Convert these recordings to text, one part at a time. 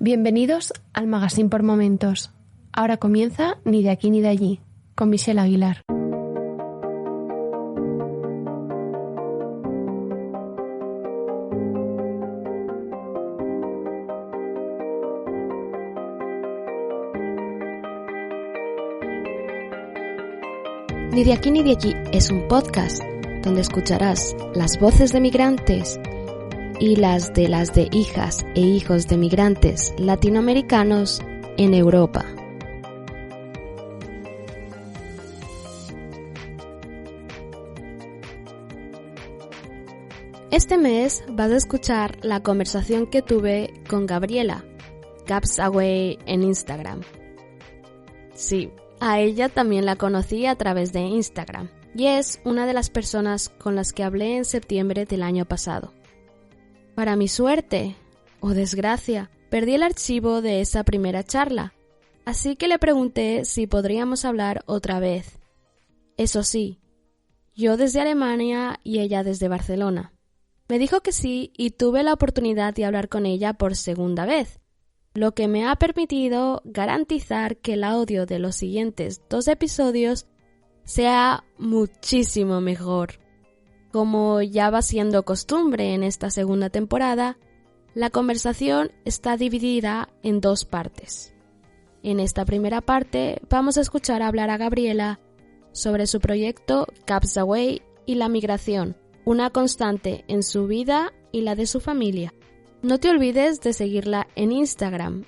Bienvenidos al Magazine por Momentos. Ahora comienza Ni de aquí ni de allí, con Michelle Aguilar. Ni de aquí ni de allí es un podcast donde escucharás las voces de migrantes y las de hijas e hijos de migrantes latinoamericanos en Europa. Este mes vas a escuchar la conversación que tuve con Gabriela, Gabs Away en Instagram. Sí, a ella también la conocí a través de Instagram y es una de las personas con las que hablé en septiembre del año pasado. Para mi suerte, o desgracia, perdí el archivo de esa primera charla, así que le pregunté si podríamos hablar otra vez. Eso sí, yo desde Alemania y ella desde Barcelona. Me dijo que sí y tuve la oportunidad de hablar con ella por segunda vez, lo que me ha permitido garantizar que el audio de los siguientes 2 episodios sea muchísimo mejor. Como ya va siendo costumbre en esta segunda temporada, la conversación está dividida en 2 partes. En esta primera parte vamos a escuchar hablar a Gabriela sobre su proyecto Gabs Away y la migración, una constante en su vida y la de su familia. No te olvides de seguirla en Instagram.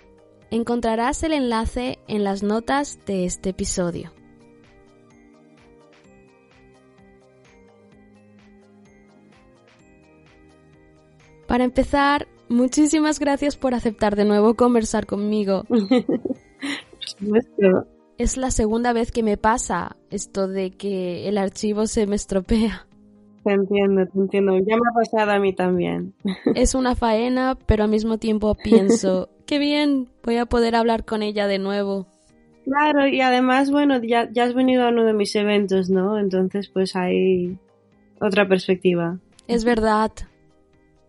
Encontrarás el enlace en las notas de este episodio. Para empezar, muchísimas gracias por aceptar de nuevo conversar conmigo. Es la segunda vez que me pasa esto de que el archivo se me estropea. Te entiendo. Ya me ha pasado a mí también. Es una faena, pero al mismo tiempo pienso, qué bien, voy a poder hablar con ella de nuevo. Claro, y además, bueno, ya has venido a uno de mis eventos, ¿no? Entonces, pues hay otra perspectiva. Es verdad.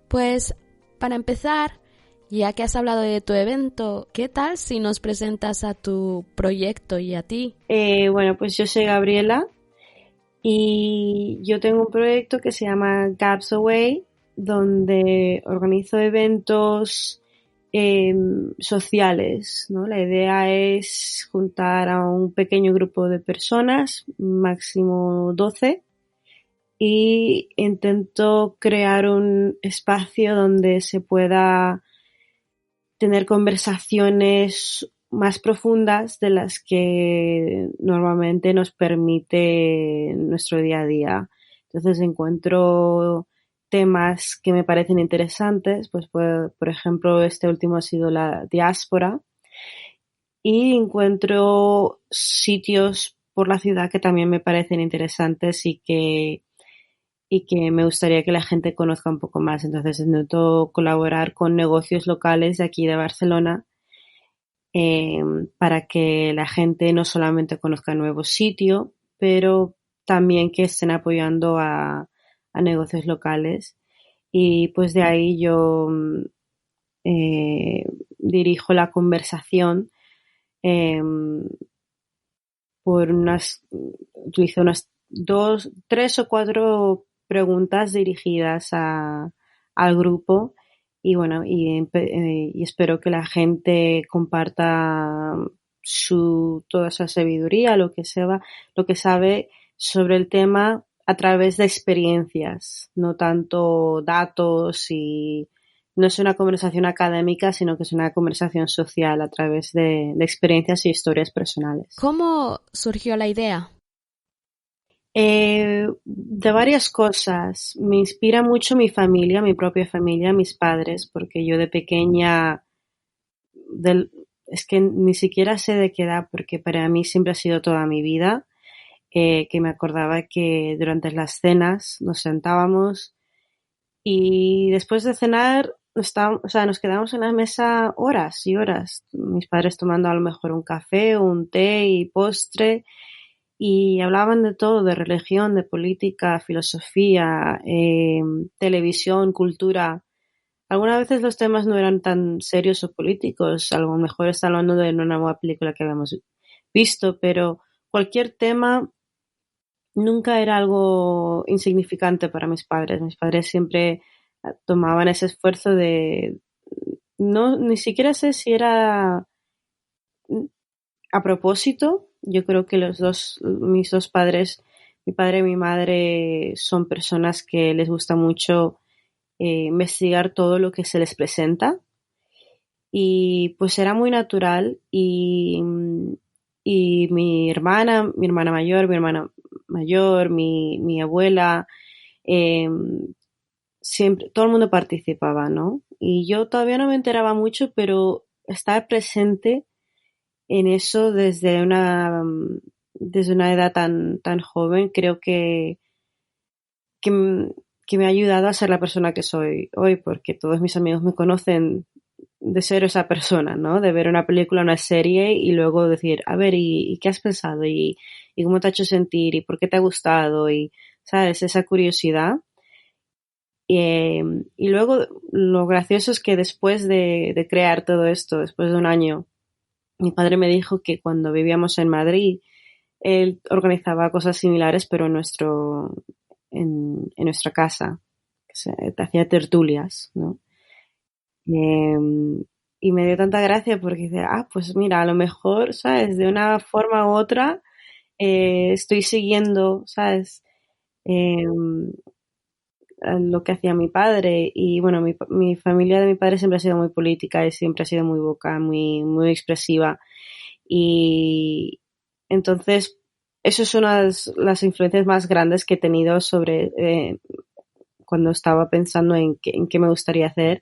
Pues, para empezar, ya que has hablado de tu evento, ¿qué tal si nos presentas a tu proyecto y a ti? Bueno, pues yo soy Gabriela y yo tengo un proyecto que se llama Gabs Away, donde organizo eventos sociales, ¿no? La idea es juntar a un pequeño grupo de personas, máximo 12, y intento crear un espacio donde se pueda tener conversaciones más profundas de las que normalmente nos permite nuestro día a día. Entonces encuentro temas que me parecen interesantes, pues por ejemplo este último ha sido la diáspora, y encuentro sitios por la ciudad que también me parecen interesantes y que me gustaría que la gente conozca un poco más. Entonces intento colaborar con negocios locales de aquí de Barcelona para que la gente no solamente conozca el nuevo sitio, pero también que estén apoyando a negocios locales. Y pues de ahí yo dirijo la conversación utilizo unas 2, 3 o 4 preguntas dirigidas al grupo y bueno, y espero que la gente comparta toda su sabiduría, lo que sabe sobre el tema a través de experiencias, no tanto datos, y no es una conversación académica, sino que es una conversación social a través de experiencias y historias personales. ¿Cómo surgió la idea? De varias cosas. Me inspira mucho mi familia, mi propia familia, mis padres, porque yo de pequeña, es que ni siquiera sé de qué edad, porque para mí siempre ha sido toda mi vida, que me acordaba que durante las cenas nos sentábamos y después de cenar nos quedamos en la mesa horas y horas. Mis padres tomando a lo mejor un café, un té y postre, y hablaban de todo, de religión, de política, filosofía, televisión, cultura. algunas veces los temas no eran tan serios o políticos, a lo mejor está hablando de una nueva película que habíamos visto, pero cualquier tema nunca era algo insignificante para mis padres. Mis padres siempre tomaban ese esfuerzo de, no, ni siquiera sé si era a propósito. Yo creo que mis dos padres, mi padre y mi madre, son personas que les gusta mucho investigar todo lo que se les presenta, y pues era muy natural, y mi hermana mayor, mi abuela, eh, siempre, todo el mundo participaba, ¿no? Y yo todavía no me enteraba mucho, pero estaba presente en eso desde una edad tan joven. Creo que, que me ha ayudado a ser la persona que soy hoy, porque todos mis amigos me conocen de ser esa persona, ¿no? De ver una película, una serie y luego decir, a ver, ¿y qué has pensado? ¿Y cómo te ha hecho sentir? ¿Y por qué te ha gustado? Y, ¿sabes? Esa curiosidad. Y luego lo gracioso es que después de crear todo esto, después de un año, mi padre me dijo que cuando vivíamos en Madrid, él organizaba cosas similares, pero en nuestra casa. O sea, hacía tertulias, ¿no? Eh, y me dio tanta gracia porque dice, pues mira, a lo mejor, ¿sabes? De una forma u otra, estoy siguiendo, ¿sabes? Eh, lo que hacía mi padre. Y bueno, mi familia de mi padre siempre ha sido muy política y siempre ha sido muy vocal, muy expresiva. Y entonces, eso es una de las influencias más grandes que he tenido sobre cuando estaba pensando en qué me gustaría hacer.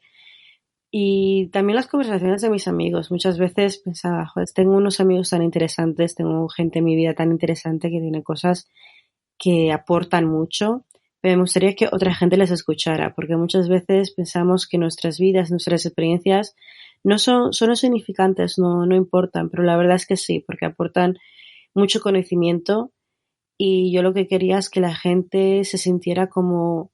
Y también las conversaciones de mis amigos. Muchas veces pensaba, joder, tengo unos amigos tan interesantes, tengo gente en mi vida tan interesante que tiene cosas que aportan mucho, pero me gustaría que otra gente les escuchara, porque muchas veces pensamos que nuestras vidas, nuestras experiencias no son insignificantes, no importan, pero la verdad es que sí, porque aportan mucho conocimiento, y yo lo que quería es que la gente se sintiera como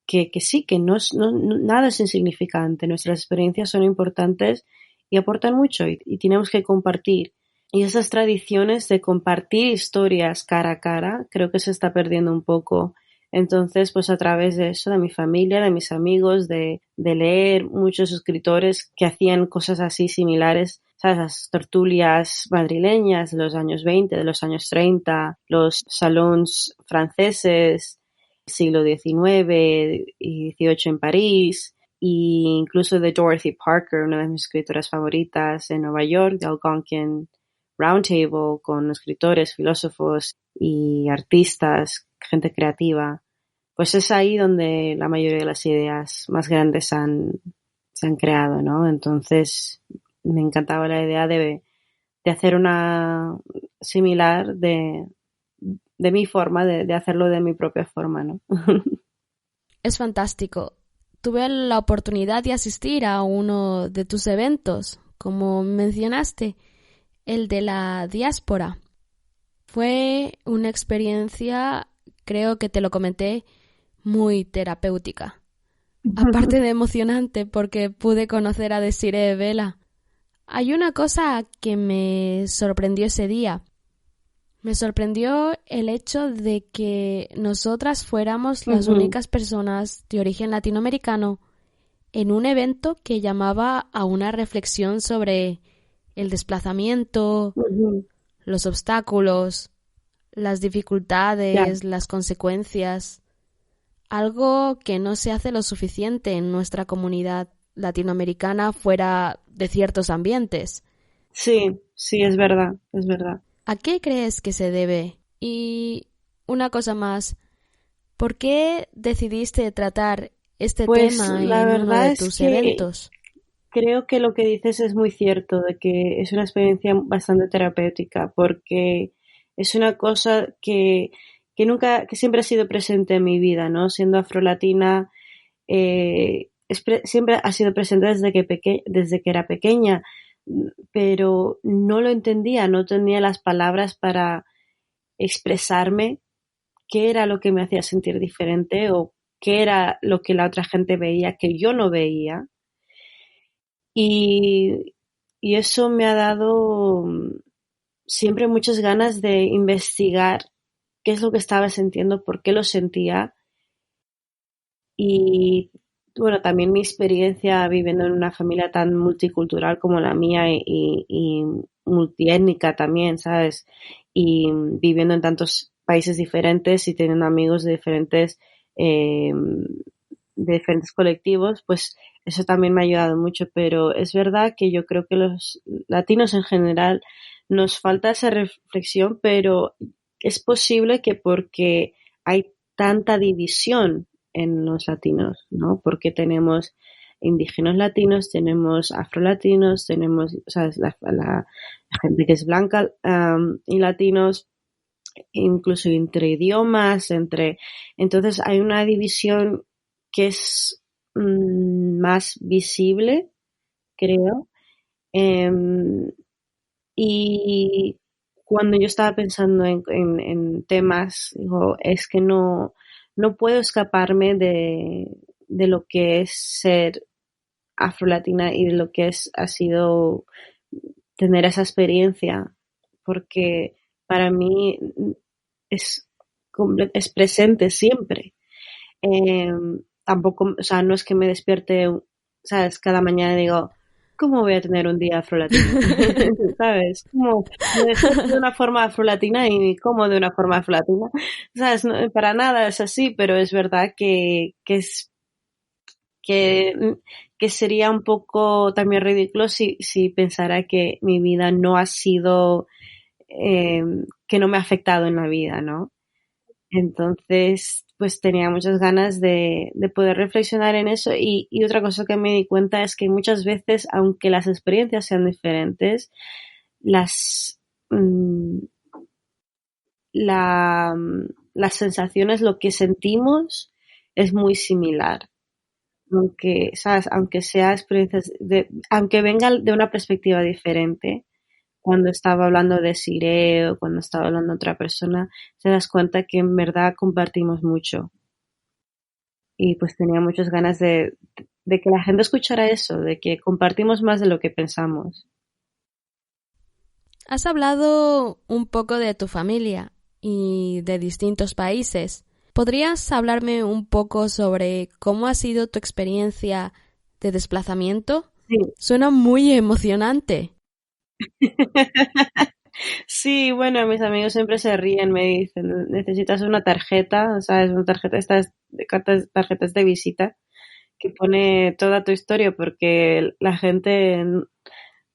que sí, que nada es insignificante, nuestras experiencias son importantes y aportan mucho, y tenemos que compartir. Y esas tradiciones de compartir historias cara a cara, creo que se está perdiendo un poco. Entonces, pues a través de eso, de mi familia, de mis amigos, de leer muchos escritores que hacían cosas así similares, ¿sabes? Las tertulias madrileñas de los años 20, de los años 30, los salons franceses, siglo XIX y XVIII en París, e incluso de Dorothy Parker, una de mis escritoras favoritas en Nueva York, de Algonquin Roundtable, con escritores, filósofos y artistas, gente creativa. Pues es ahí donde la mayoría de las ideas más grandes se han creado, ¿no? Entonces me encantaba la idea de hacer una similar de mi forma, de hacerlo de mi propia forma, ¿no? Es fantástico. Tuve la oportunidad de asistir a uno de tus eventos, como mencionaste, el de la diáspora. Fue una experiencia, creo que te lo comenté, muy terapéutica. Aparte de emocionante, porque pude conocer a Desiree Vela. Hay una cosa que me sorprendió ese día. Me sorprendió el hecho de que nosotras fuéramos las únicas personas de origen latinoamericano en un evento que llamaba a una reflexión sobre el desplazamiento, los obstáculos, las dificultades, las consecuencias. Algo que no se hace lo suficiente en nuestra comunidad latinoamericana fuera de ciertos ambientes. Sí, es verdad, es verdad. ¿A qué crees que se debe? Y una cosa más, ¿por qué decidiste tratar este tema La en uno verdad de es tus que eventos? creo que lo que dices es muy cierto, de que es una experiencia bastante terapéutica, porque es una cosa que siempre ha sido presente en mi vida, ¿no? Siendo afrolatina, siempre ha sido presente desde que era pequeña, pero no lo entendía, no tenía las palabras para expresarme qué era lo que me hacía sentir diferente, o qué era lo que la otra gente veía que yo no veía. Y, y eso me ha dado siempre muchas ganas de investigar qué es lo que estaba sintiendo, por qué lo sentía. Y bueno, también mi experiencia viviendo en una familia tan multicultural como la mía y multiétnica también, ¿sabes? Y viviendo en tantos países diferentes y teniendo amigos de diferentes colectivos, pues eso también me ha ayudado mucho. Pero es verdad que yo creo que los latinos en general nos falta esa reflexión, pero es posible que porque hay tanta división en los latinos, ¿no? Porque tenemos indígenas latinos, tenemos afrolatinos, tenemos, ¿sabes? La gente que es blanca y latinos, incluso entre idiomas, entonces hay una división que es más visible, creo. Em, y cuando yo estaba pensando en temas, digo, es que no puedo escaparme de lo que es ser afrolatina y de lo que ha sido tener esa experiencia, porque para mí es, es presente siempre. Eh, Tampoco, o sea, no es que me despierte, ¿sabes? Cada mañana y digo, ¿cómo voy a tener un día afrolatino? ¿Sabes? Como me despierto de una forma afrolatina y como de una forma afrolatina. ¿Sabes? No, para nada es así, pero es verdad que, que sería un poco también ridículo si pensara que mi vida no ha sido, que no me ha afectado en la vida, ¿no? Entonces, pues tenía muchas ganas de poder reflexionar en eso y otra cosa que me di cuenta es que muchas veces, aunque las experiencias sean diferentes, las, mm, las sensaciones, lo que sentimos es muy similar. Aunque, ¿sabes? Aunque sea experiencias aunque venga de una perspectiva diferente, cuando estaba hablando de Siré o cuando estaba hablando de otra persona, te das cuenta que en verdad compartimos mucho. Y pues tenía muchas ganas de que la gente escuchara eso, de que compartimos más de lo que pensamos. Has hablado un poco de tu familia y de distintos países. ¿Podrías hablarme un poco sobre cómo ha sido tu experiencia de desplazamiento? Sí. Suena muy emocionante. Sí, bueno, mis amigos siempre se ríen, me dicen, necesitas una tarjeta, ¿sabes? Una tarjeta, estas tarjetas de visita que pone toda tu historia, porque la gente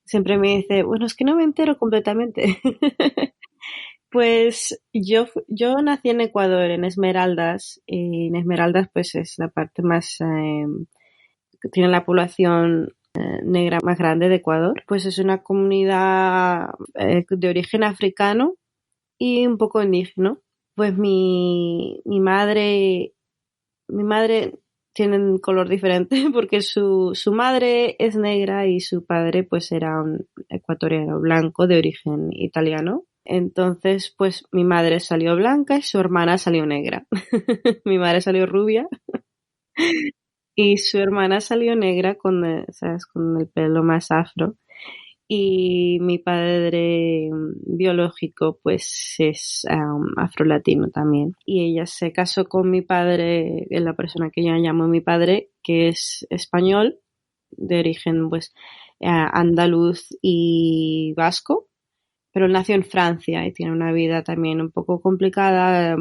siempre me dice, bueno, es que no me entero completamente. Pues yo nací en Ecuador, en Esmeraldas, y en Esmeraldas pues es la parte más, que tiene la población negra más grande de Ecuador. Pues es una comunidad de origen africano y un poco indígena. Pues mi madre tiene un color diferente porque su madre es negra y su padre pues era un ecuatoriano blanco de origen italiano. Entonces, pues mi madre salió blanca y su hermana salió negra. Mi madre salió rubia y su hermana salió negra ¿sabes? Con el pelo más afro. Y mi padre biológico pues es afrolatino también. Y ella se casó con mi padre, la persona que yo llamo mi padre, que es español, de origen pues andaluz y vasco, pero él nació en Francia y tiene una vida también un poco complicada.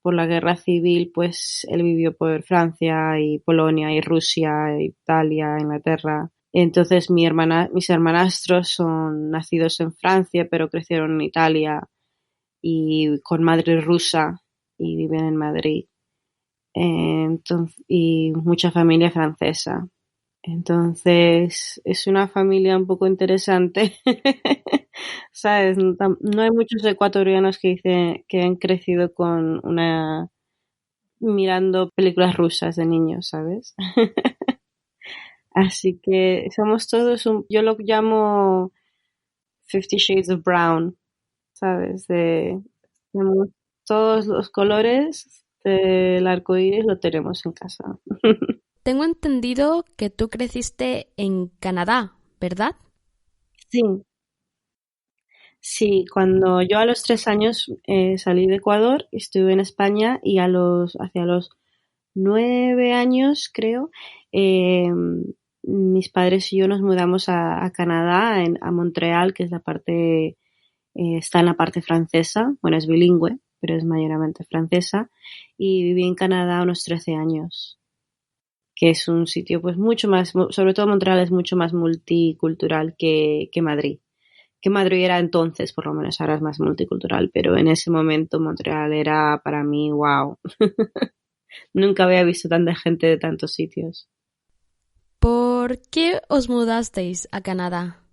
Por la guerra civil, pues él vivió por Francia y Polonia y Rusia, Italia, Inglaterra. Entonces mis hermanastros son nacidos en Francia, pero crecieron en Italia y con madre rusa y viven en Madrid. Entonces, y mucha familia francesa. Entonces, es una familia un poco interesante. ¿Sabes? No hay muchos ecuatorianos que dicen que han crecido mirando películas rusas de niños, ¿sabes? Así que somos todos yo lo llamo 50 Shades of Brown, ¿sabes? Tenemos todos los colores, el arco iris lo tenemos en casa. Tengo entendido que tú creciste en Canadá, ¿verdad? Sí, sí, cuando yo a los 3 años salí de Ecuador, estuve en España y hacia los 9 años, creo, eh, mis padres y yo nos mudamos a Canadá, a Montreal, que es está en la parte francesa, bueno, es bilingüe, pero es mayormente francesa, y viví en Canadá unos 13 años, que es un sitio pues mucho más, sobre todo Montreal es mucho más multicultural que Madrid. Que Madrid era entonces, por lo menos ahora es más multicultural, pero en ese momento Montreal era para mí, wow. Nunca había visto tanta gente de tantos sitios. ¿Por qué os mudasteis a Canadá?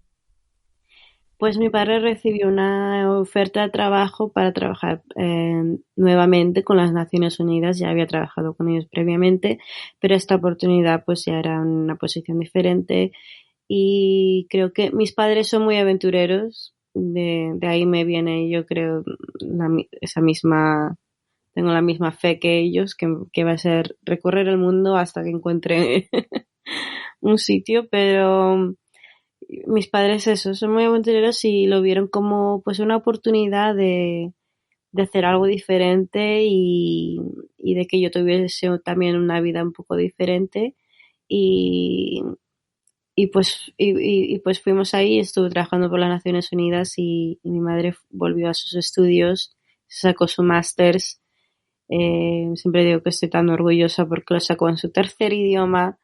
Pues mi padre recibió una oferta de trabajo para trabajar nuevamente con las Naciones Unidas. Ya había trabajado con ellos previamente, pero esta oportunidad pues ya era una posición diferente y creo que mis padres son muy aventureros. De ahí me viene, yo creo, esa misma, tengo la misma fe que ellos, que va a ser recorrer el mundo hasta que encuentre un sitio, pero mis padres eso, son muy aventureros y lo vieron como pues una oportunidad de hacer algo diferente y de que yo tuviese también una vida un poco diferente y, pues fuimos ahí, estuve trabajando por las Naciones Unidas y mi madre volvió a sus estudios, sacó su másters. Siempre digo que estoy tan orgullosa porque lo sacó en su tercer idioma,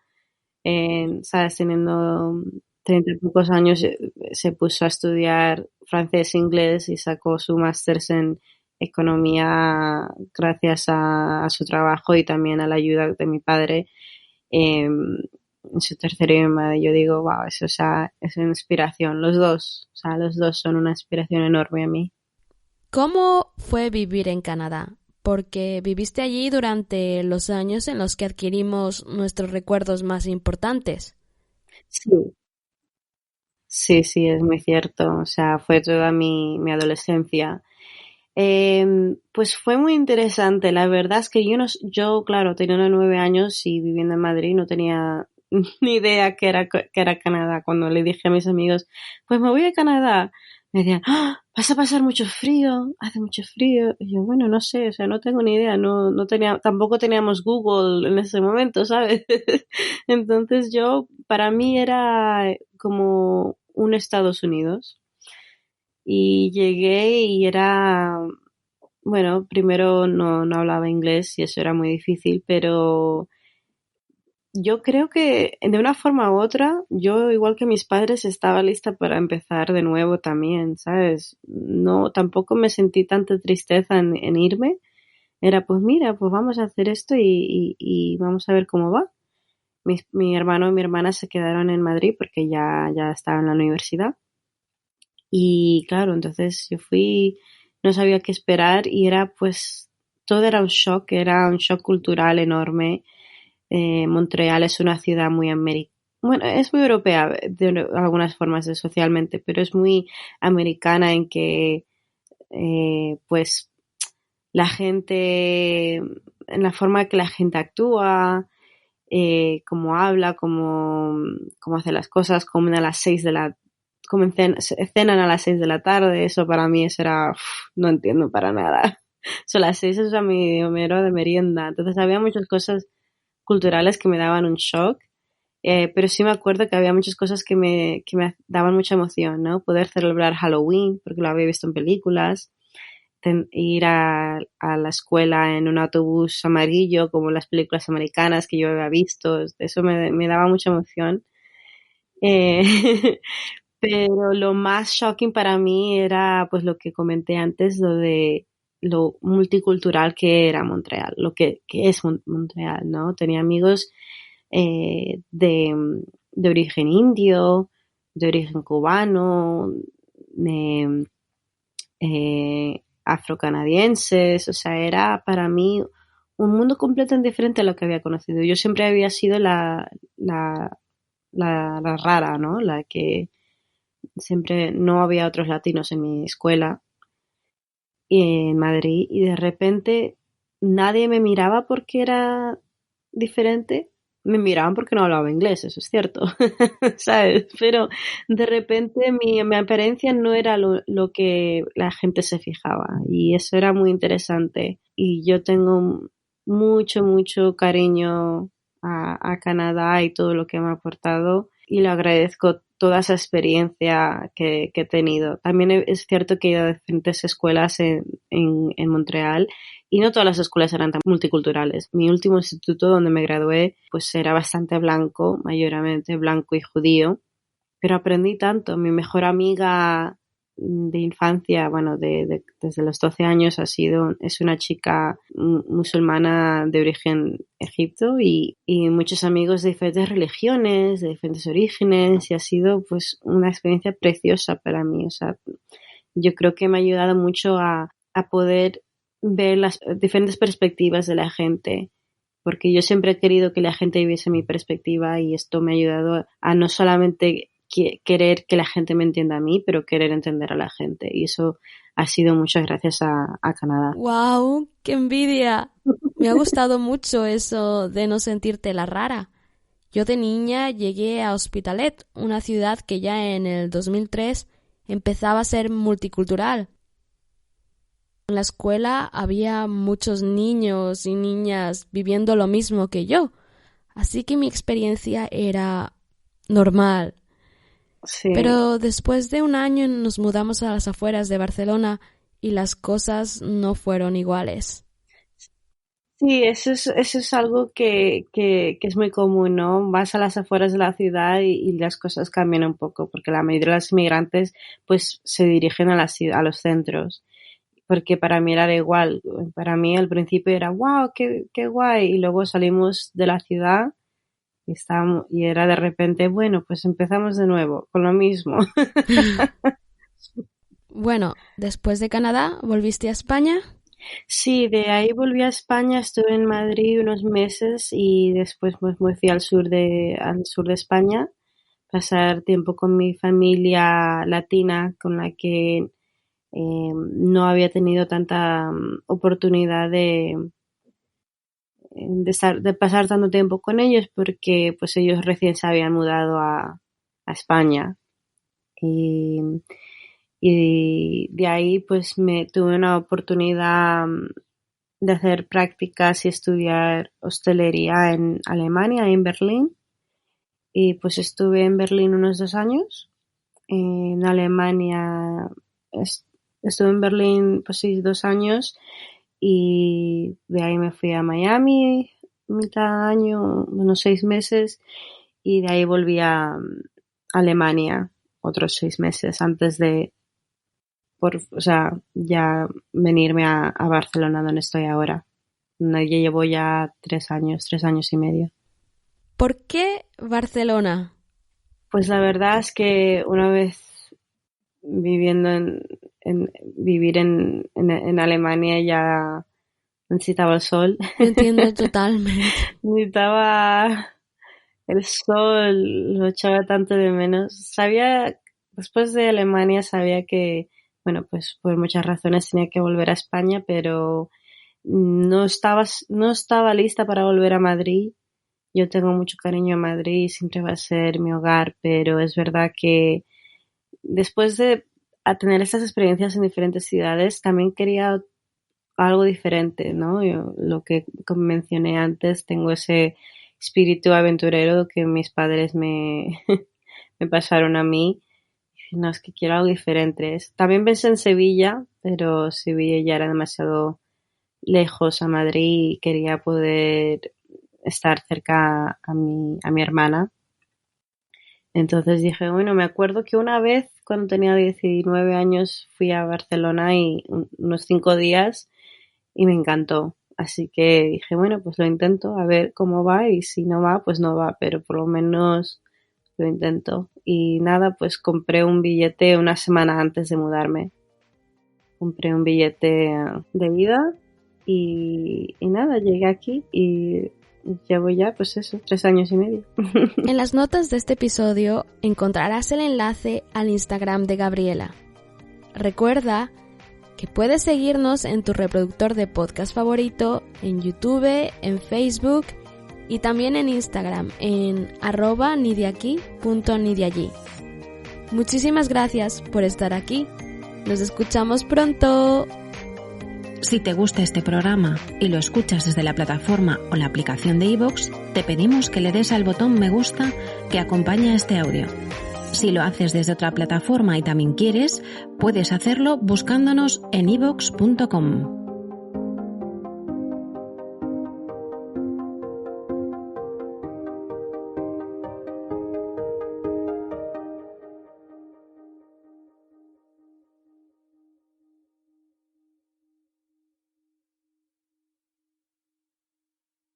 sabes, teniendo 30 y pocos años, se puso a estudiar francés e inglés y sacó su máster en economía gracias a su trabajo y también a la ayuda de mi padre en su tercer idioma. Yo digo, wow, eso, o sea, es una inspiración. Los dos son una inspiración enorme a mí. ¿Cómo fue vivir en Canadá? Porque viviste allí durante los años en los que adquirimos nuestros recuerdos más importantes. Sí, sí, sí, es muy cierto. O sea, fue toda mi adolescencia. Pues fue muy interesante. La verdad es que yo, claro, tenía 9 años y viviendo en Madrid no tenía ni idea que era Canadá. Cuando le dije a mis amigos, pues me voy a Canadá, me decían, "¡Ah! Vas a pasar mucho frío, hace mucho frío". Y yo, bueno, no sé, o sea, no tengo ni idea, tampoco teníamos Google en ese momento, ¿sabes? Entonces para mí era como un Estados Unidos. Y llegué y bueno, primero no hablaba inglés y eso era muy difícil, pero yo creo que de una forma u otra, yo igual que mis padres estaba lista para empezar de nuevo también, ¿sabes? No, tampoco me sentí tanta tristeza en irme. Era pues mira, pues vamos a hacer esto y vamos a ver cómo va. Mi hermano y mi hermana se quedaron en Madrid porque ya estaban en la universidad. Y claro, entonces yo fui, no sabía qué esperar y todo era un shock cultural enorme. Montreal es una ciudad muy bueno, es muy europea de algunas formas socialmente, pero es muy americana en que, pues, la gente, en la forma que la gente actúa, cómo habla, cómo hace las cosas, comen a las 6 de la cenan a las 6 de la tarde, eso para mí eso era, no entiendo para nada. Son las 6 es a mi hora de merienda. Entonces había muchas cosas culturales que me daban un shock, pero sí me acuerdo que había muchas cosas que me daban mucha emoción, ¿no? Poder celebrar Halloween, porque lo había visto en películas, ir a la escuela en un autobús amarillo, como las películas americanas que yo había visto, eso me daba mucha emoción. Eh, pero lo más shocking para mí era pues lo que comenté antes, lo de lo multicultural que era Montreal, que es Montreal, ¿no? Tenía amigos de origen indio, de origen cubano, de, afrocanadienses, o sea, era para mí un mundo completamente diferente a lo que había conocido. Yo siempre había sido la rara, ¿no? La que siempre no había otros latinos en mi escuela y en Madrid y de repente nadie me miraba porque era diferente. Me miraban porque no hablaba inglés, eso es cierto, ¿sabes? Pero de repente mi apariencia no era lo que la gente se fijaba y eso era muy interesante. Y yo tengo mucho, mucho cariño a Canadá y todo lo que me ha aportado y le agradezco toda esa experiencia que he tenido. También es cierto que he ido a diferentes escuelas en Montreal y no todas las escuelas eran tan multiculturales. Mi último instituto donde me gradué pues era bastante blanco, mayormente blanco y judío, pero aprendí tanto. Mi mejor amiga de infancia, bueno, desde los 12 años es una chica musulmana de origen egipto y muchos amigos de diferentes religiones, de diferentes orígenes y ha sido pues una experiencia preciosa para mí. O sea, yo creo que me ha ayudado mucho a poder ver las diferentes perspectivas de la gente, porque yo siempre he querido que la gente viviese mi perspectiva y esto me ha ayudado a no solamente querer que la gente me entienda a mí, pero querer entender a la gente. Y eso ha sido muchas gracias a Canadá. ¡Wow! ¡Qué envidia! Me ha gustado mucho eso de no sentirte la rara. Yo de niña llegué a Hospitalet, una ciudad que ya en el 2003 empezaba a ser multicultural. En la escuela había muchos niños y niñas viviendo lo mismo que yo, así que mi experiencia era normal. Sí. Pero después de un año nos mudamos a las afueras de Barcelona y las cosas no fueron iguales. Sí, eso es algo que es muy común, ¿no? Vas a las afueras de la ciudad y las cosas cambian un poco, porque la mayoría de los inmigrantes pues se dirigen a los centros, porque para mí era igual. Para mí al principio era wow, qué guay, y luego salimos de la ciudad y era de repente, bueno, pues empezamos de nuevo con lo mismo. Bueno, después de Canadá, ¿volviste a España? Sí, de ahí volví a España, estuve en Madrid unos meses y después pues, me fui al sur de España, pasar tiempo con mi familia latina con la que no había tenido tanta oportunidad de pasar tanto tiempo con ellos porque pues ellos recién se habían mudado a España y de ahí pues me tuve una oportunidad de hacer prácticas y estudiar hostelería en Alemania, en Berlín, y pues estuve en Berlín unos 2 años. En Alemania estuve en Berlín pues sí 2 años y de ahí me fui a Miami mitad año, unos 6 meses y de ahí volví a Alemania otros 6 meses antes de ya venirme a Barcelona donde estoy ahora. Ya llevo ya 3 años y medio. ¿Por qué Barcelona? Pues la verdad es que una vez viviendo vivir en Alemania ya necesitaba el sol. Entiendo totalmente. Necesitaba el sol, lo echaba tanto de menos. Después de Alemania sabía que, bueno, pues por muchas razones tenía que volver a España, pero no estaba lista para volver a Madrid. Yo tengo mucho cariño a Madrid, siempre va a ser mi hogar, pero es verdad que después de tener estas experiencias en diferentes ciudades, también quería algo diferente, ¿no? Yo, como mencioné antes, tengo ese espíritu aventurero que mis padres me pasaron a mí. No, es que quiero algo diferente. También pensé en Sevilla, pero Sevilla ya era demasiado lejos a Madrid y quería poder estar cerca a mi hermana. Entonces dije, bueno, me acuerdo que una vez cuando tenía 19 años fui a Barcelona y unos 5 días y me encantó. Así que dije, bueno, pues lo intento a ver cómo va y si no va, pues no va, pero por lo menos lo intento. Y nada, pues compré un billete una semana antes de mudarme. Compré un billete de ida y nada, llegué aquí y llevo ya, pues eso, 3 años y medio. En las notas de este episodio encontrarás el enlace al Instagram de Gabriela. Recuerda que puedes seguirnos en tu reproductor de podcast favorito, en YouTube, en Facebook y también en Instagram en @nideaquí.nideallí. Muchísimas gracias por estar aquí. Nos escuchamos pronto. Si te gusta este programa y lo escuchas desde la plataforma o la aplicación de iVoox, te pedimos que le des al botón me gusta que acompaña este audio. Si lo haces desde otra plataforma y también quieres, puedes hacerlo buscándonos en iVoox.com.